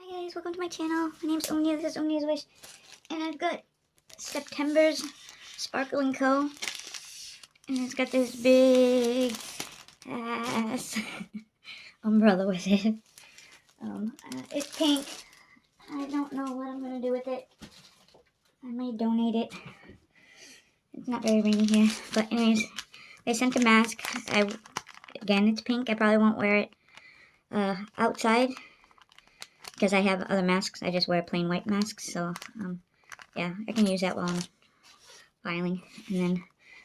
Hi guys, welcome to my channel. My name's Omnia, this is Omnia's Wish, and I've got September's Sparkling Co. And it's got this big ass umbrella with it. It's pink. I don't know what I'm gonna do with it. I may donate it. It's not very rainy here, but anyways, they sent a mask. Again, it's pink. I probably won't wear it outside, because I have other masks. I just wear plain white masks, so yeah, I can use that while I'm filing. And then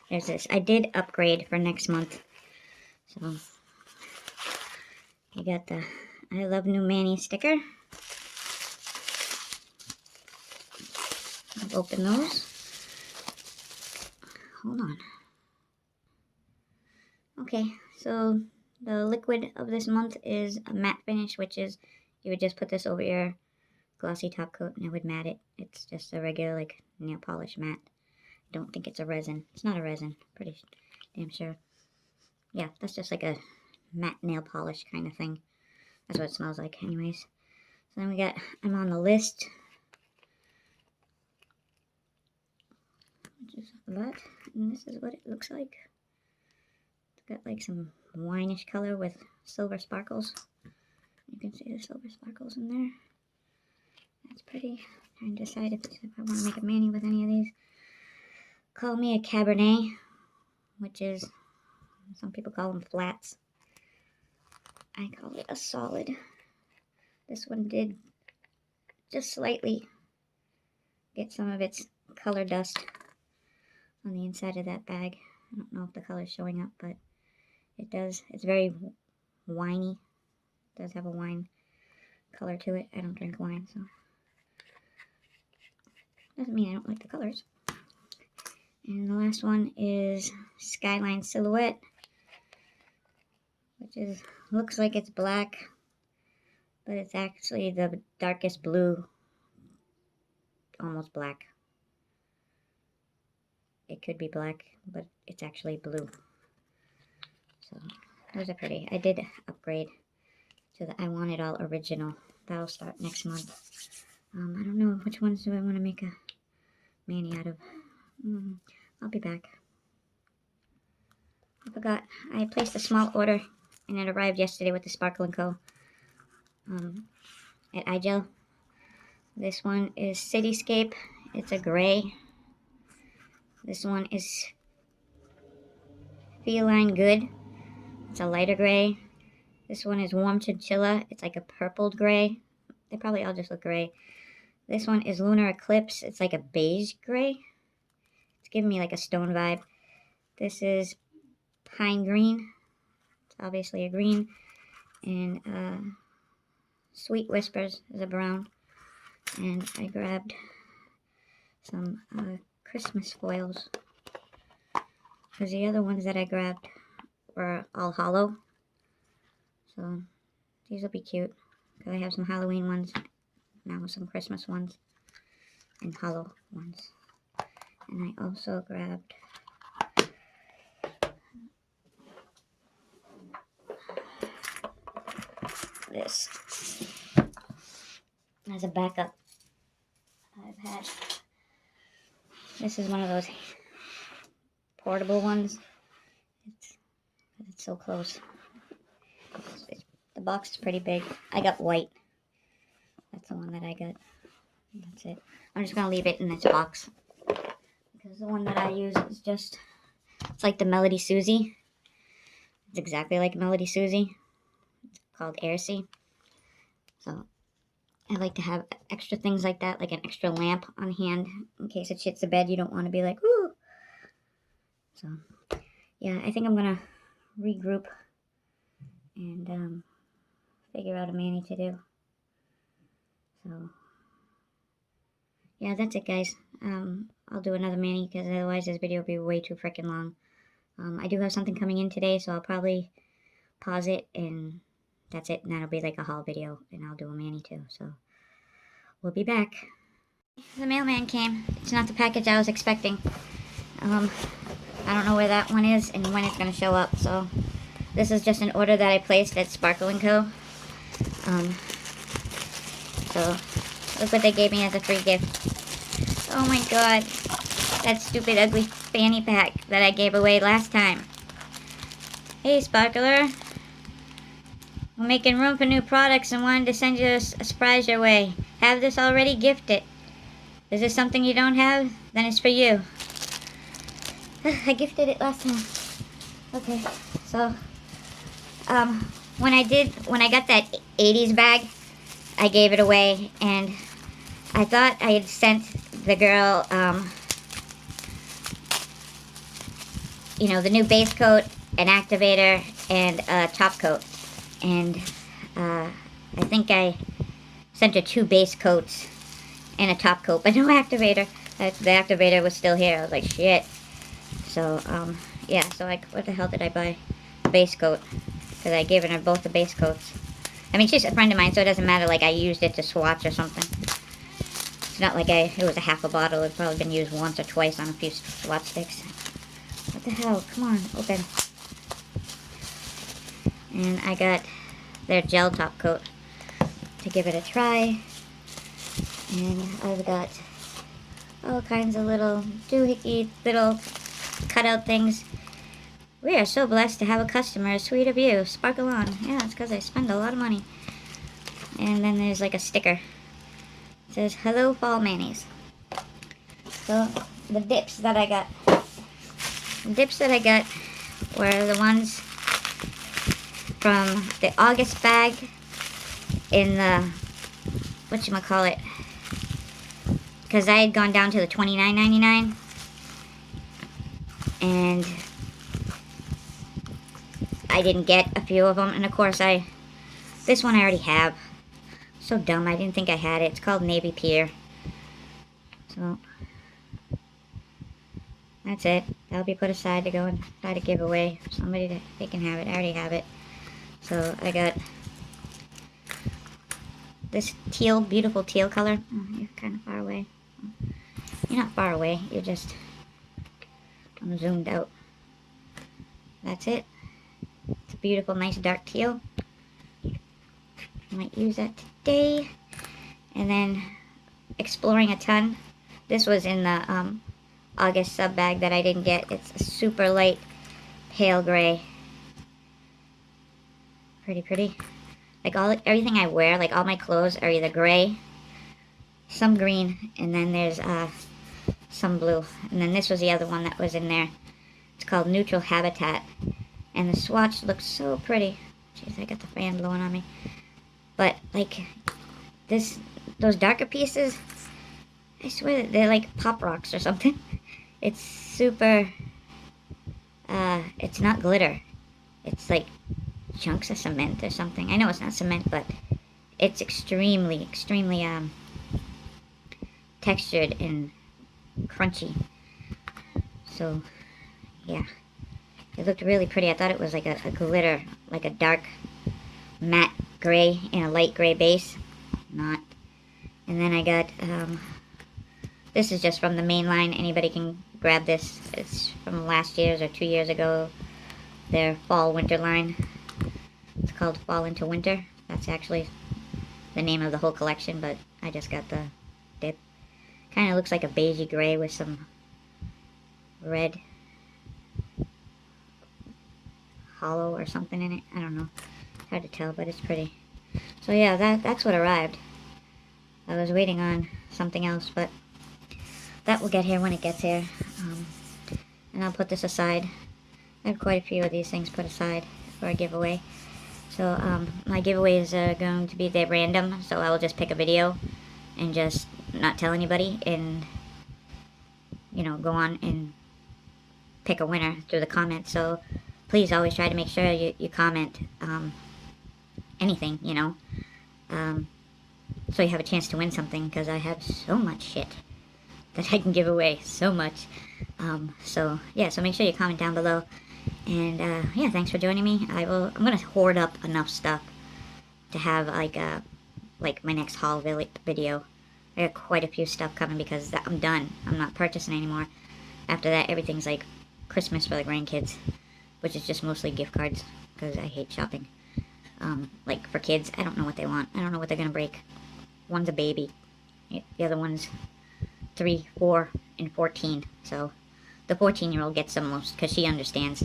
there's this. I did upgrade for next month, so you got the I Love New Manny sticker. I'll open those. Hold on. Okay, so the liquid of this month is a matte finish, which is you would just put this over your glossy top coat and it would matte it. It's just a regular like nail polish matte. I don't think it's a resin. It's not a resin. Pretty damn sure. Yeah, that's just like a matte nail polish kind of thing. That's what it smells like anyways. So then we got, I'm on the list. Which is that. And this is what it looks like. It's got like some wineish color with silver sparkles. You can see the silver sparkles in there. That's pretty. I'm trying to decide if I want to make a mani with any of these. Call me a Cabernet, which is, some people call them flats. I call it a solid. This one did just slightly get some of its color dust on the inside of that bag. I don't know if the color's showing up, but it does. It's very winey. It does have a wine color to it. I don't drink wine, so doesn't mean I don't like the colors. And the last one is Skyline Silhouette, which is looks like it's black, but it's actually the darkest blue, almost black. It could be black, but it's actually blue. So those are pretty. I did upgrade to the I Want It All Original. That'll start next month. I don't know which ones do I want to make a mani out of. I'll be back. I forgot. I placed a small order and it arrived yesterday with the Sparkling Co. At iGel. This one is Cityscape. It's a gray. This one is Feline Good. It's a lighter gray. This one is Warm Chinchilla. It's like a purpled gray. They probably all just look gray. This one is Lunar Eclipse. It's like a beige gray. It's giving me like a stone vibe. This is Pine Green. It's obviously a green. And Sweet Whispers is a brown. And I grabbed some Christmas foils, because the other ones that I grabbed were all hollow. So these will be cute, because I have some Halloween ones, now some Christmas ones, and hollow ones. And I also grabbed this as a backup. This is one of those portable ones. It's so close. The box is pretty big. I got white. That's the one that I got. That's it. I'm just going to leave it in this box, because the one that I use is just, it's like the Melody Susie. It's exactly like Melody Susie. It's called Aircy. So I like to have extra things like that, like an extra lamp on hand in case it shits the bed. You don't want to be like, woo. So yeah, I think I'm going to regroup and figure out a mani to do. So yeah, that's it, guys. I'll do another mani, because otherwise this video will be way too freaking long. I do have something coming in today, so I'll probably pause it, and that's it. And that'll be like a haul video, and I'll do a mani too. So we'll be back. The mailman came. It's not the package I was expecting. I don't know where that one is and when it's going to show up. So this is just an order that I placed at Sparkling Co. So, look what they gave me as a free gift. Oh my god. That stupid, ugly fanny pack that I gave away last time. Hey, Sparkler. We're making room for new products and wanted to send you a surprise your way. Have this already? Gift it. Is this something you don't have? Then it's for you. I gifted it last time. Okay, so, when I got that 80s bag, I gave it away, and I thought I had sent the girl, you know, the new base coat, an activator, and a top coat. And, I think I sent her 2 base coats and a top coat, but no activator. The activator was still here. I was like, shit. So, yeah, so what the hell did I buy? A base coat. Because I gave her both the base coats. I mean, she's a friend of mine, so it doesn't matter, like, I used it to swatch or something. It's not like it was a half a bottle. It's probably been used once or twice on a few swatch sticks. What the hell? Come on, open. And I got their gel top coat to give it a try. And I've got all kinds of little doohickey little cutout things. We are so blessed to have a customer. Sweet of you. Sparkle on. Yeah, it's because I spend a lot of money. And then there's like a sticker. It says, hello, fall mayonnaise. So, the dips that I got. The dips that I got were the ones from the August bag in the, whatchamacallit, because I had gone down to the $29.99, and I didn't get a few of them, and of course this one I already have. So dumb, I didn't think I had it. It's called Navy Pier. So, that's it. That'll be put aside to go and try to give away for somebody that they can have it. I already have it. So, I got this teal, beautiful teal color. Oh, you're kind of far away. You're not far away. You're just, I'm zoomed out. That's it. It's a beautiful, nice dark teal. I might use that today. And then Exploring a Ton. This was in the August sub bag that I didn't get. It's a super light pale gray. Pretty pretty. Like everything I wear, like all my clothes are either gray, some green, and then there's some blue. And then this was the other one that was in there. It's called Neutral Habitat. And the swatch looks so pretty. Jeez, I got the fan blowing on me. But, like, those darker pieces, I swear that they're like pop rocks or something. It's super, it's not glitter. It's like chunks of cement or something. I know it's not cement, but it's extremely, extremely, textured and crunchy. So, yeah. It looked really pretty. I thought it was like a glitter, like a dark matte gray and a light gray base. Not. And then I got, this is just from the main line. Anybody can grab this. It's from last year's or 2 years ago. Their fall-winter line. It's called Fall into Winter. That's actually the name of the whole collection, but I just got the dip. Kind of looks like a beigey gray with some red hollow or something in it. I don't know. It's hard to tell, but it's pretty. So yeah, that's what arrived. I was waiting on something else, but that will get here when it gets here. And I'll put this aside. I have quite a few of these things put aside for a giveaway. So my giveaways are going to be, they're random, so I will just pick a video and just not tell anybody and, you know, go on and pick a winner through the comments. So please always try to make sure you comment anything, you know, so you have a chance to win something, because I have so much shit that I can give away, so much. So yeah, so make sure you comment down below. And yeah, thanks for joining me. I'm gonna hoard up enough stuff to have like my next haul video. I got quite a few stuff coming because I'm done. I'm not purchasing anymore. After that, everything's like Christmas for the grandkids, which is just mostly gift cards because I hate shopping. Like for kids, I don't know what they want. I don't know what they're gonna break. one's a baby. The other one's 3, 4, and 14. So the 14-year-old gets the most because she understands.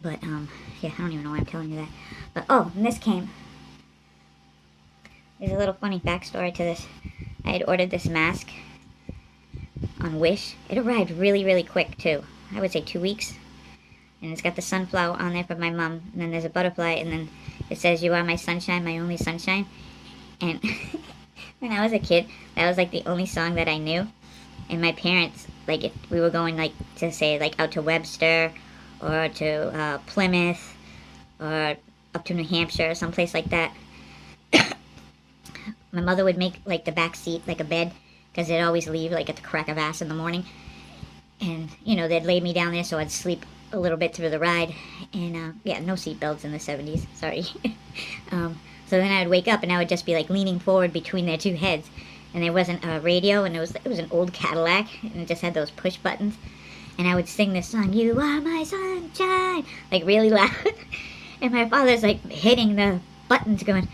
But, yeah, I don't even know why I'm telling you that. But, oh, and this came. There's a little funny backstory to this. I had ordered this mask on Wish. It arrived really, really quick, too. I would say 2 weeks. And it's got the sunflower on there for my mom. And then there's a butterfly. And then it says, "You are my sunshine, my only sunshine." And when I was a kid, that was, like, the only song that I knew. And my parents, like, if we were going, like, to say, like, out to Webster or to Plymouth or up to New Hampshire or someplace like that, my mother would make, like, the back seat, like, a bed, because they'd always leave, like, at the crack of ass in the morning. And, you know, they'd lay me down there so I'd sleep a little bit through the ride. And, yeah, no seat belts in the 70s, sorry. So then I would wake up and I would just be, like, leaning forward between their two heads. And there wasn't a radio, and it was an old Cadillac, and it just had those push buttons. And I would sing this song, "You are my sunshine," like, really loud. And my father's, like, hitting the buttons going,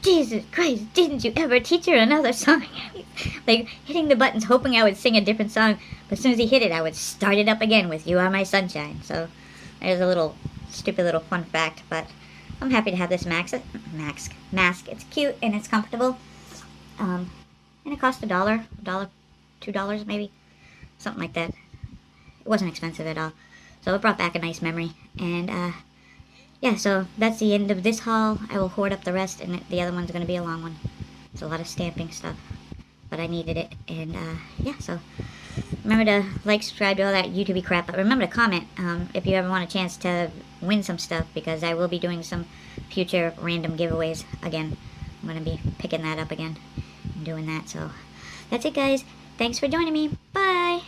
"Jesus Christ, didn't you ever teach her another song?" Like, hitting the buttons, hoping I would sing a different song. But as soon as he hit it, I would start it up again with "You Are My Sunshine." So there's a little stupid little fun fact. But I'm happy to have this mask. It's cute and it's comfortable. And it cost $1, $2 maybe, something like that. It wasn't expensive at all. So it brought back a nice memory. And yeah, so that's the end of this haul. I will hoard up the rest, and the other one's going to be a long one. It's a lot of stamping stuff, but I needed it. And yeah, so remember to like, subscribe to all that YouTube crap. But remember to comment if you ever want a chance to win some stuff, because I will be doing some future random giveaways again. I'm going to be picking that up again and doing that. So that's it, guys. Thanks for joining me. Bye.